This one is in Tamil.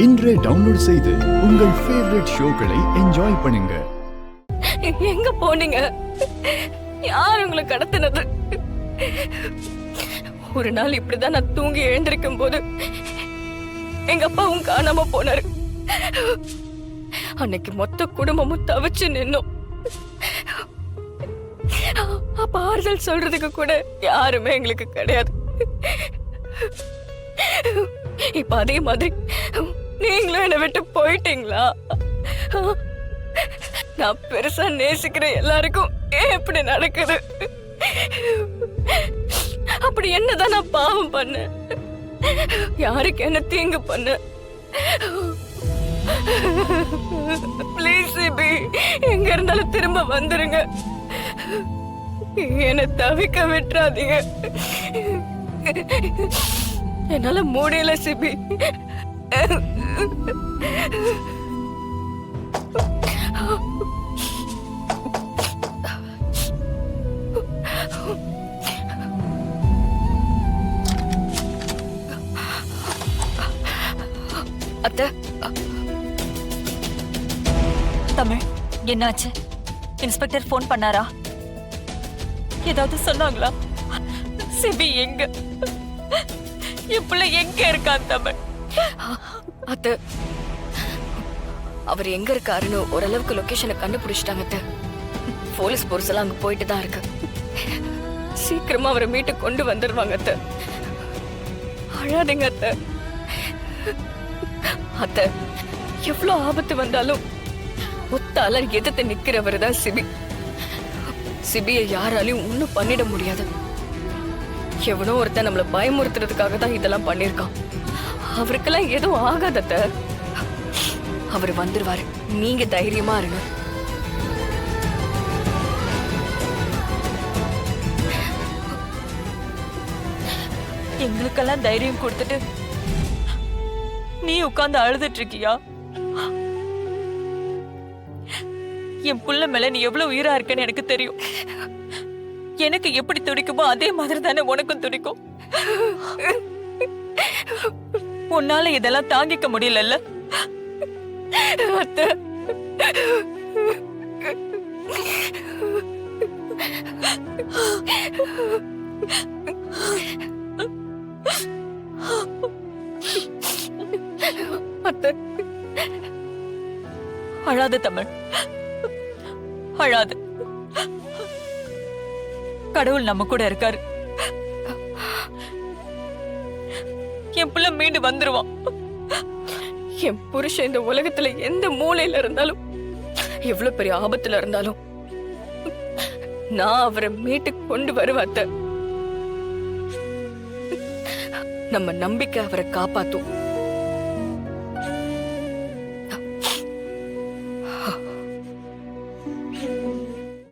இன்றே டவுன்லோட் செய்து உங்கள் ஃபேவரட் ஷோக்களை என்ஜாய் பண்ணுங்க. எங்க போனீங்க? யார் உங்களை கடத்தினது? ஒரு நாள் இப்படிதான் நான் தூங்கி எழுந்திருக்கும் போது எங்க அப்பாவும் காணாம போனாரு. அன்னைக்கு மொத்த குடும்பமும் தவிச்சு நின்னோம். அப்ப ஆறுதல் சொல்றதுக்கு கூட யாருமே எங்களுக்கு கிடையாது. இப்ப அதே மாதிரி நீங்களும் என்னை விட்டு போயிட்டீங்களா? நான் பெருசா நேசிக்கிற எல்லாருக்கும் ஏன் இப்படி நடக்குது? அப்படி என்னதான் நான் பாவம் பண்ண? யாருக்கு என்ன தீங்கு பண்ண? பிளீஸ் சிபி, எங்க இருந்தாலும் திரும்ப வந்துருங்க. என்னை தவிக்க விட்டுறாதீங்க. என்னால முடியல சிபி. அத்தை, தமிழ், என்னாச்சு? இன்ஸ்பெக்டர் போன் பண்ணாரா? ஏதாவது சொன்னாங்களா? சிபி எங்க? என் பிள்ளை எங்க இருக்கான் தமிழ்? அத்தை, அவர் எங்க இருக்காருன்னு ஓரளவுக்கு லொகேஷனை கண்டுபிடிச்சிட்டாங்க அத்தை. போலீஸ் போர்ஸ் எல்லாம் அங்க போயிட்டு தான் இருக்கு. சீக்கிரமா அவரை மீட்டு கொண்டு வந்துருவாங்க அத்தை. அழாதீங்க அத்தை. அத்தை, எவ்வளவு ஆபத்து வந்தாலும் ஒத்தால எதிர்த்து நிக்கிறவர் தான் சிபி. சிபியை யாராலையும் ஒண்ணும் பண்ணிட முடியாது. எவனோ ஒருத்தன் நம்மள பயமுறுத்துறதுக்காக தான் இதெல்லாம் பண்ணிருக்கான். அவருக்கெல்லாம் எதுவும் ஆகாத அத்தை. அவர் வந்துருவாரு, நீங்க தைரியமா இருங்க. எங்களுக்கெல்லாம் தைரியம் கொடுத்துட்டு நீ உட்கார்ந்து அழுதுட்டு இருக்கியா? என் புள்ள மேல நீ எவ்வளவு உயிரா இருக்கன்னு எனக்கு தெரியும். எனக்கு எப்படி துடிக்குமோ அதே மாதிரி தானே உனக்கும் துடிக்கும். உன்னால இதெல்லாம் தாங்கிக்க முடியல. அத்தை, அத்தை, அழாத தமிழ், அழாத. கடவுள் நம்ம கூட இருக்காரு. என் புள்ள மீண்டு வந்துருவான். என் புருஷன் இந்த உலகத்துல எந்த மூலையில இருந்தாலும், எவ்வளவு பெரிய ஆபத்துல இருந்தாலும் நான் அவரை மீட்டு கொண்டு வருவேன் அத்தை. நம்ம நம்பிக்கை அவரை காப்பாத்தும்.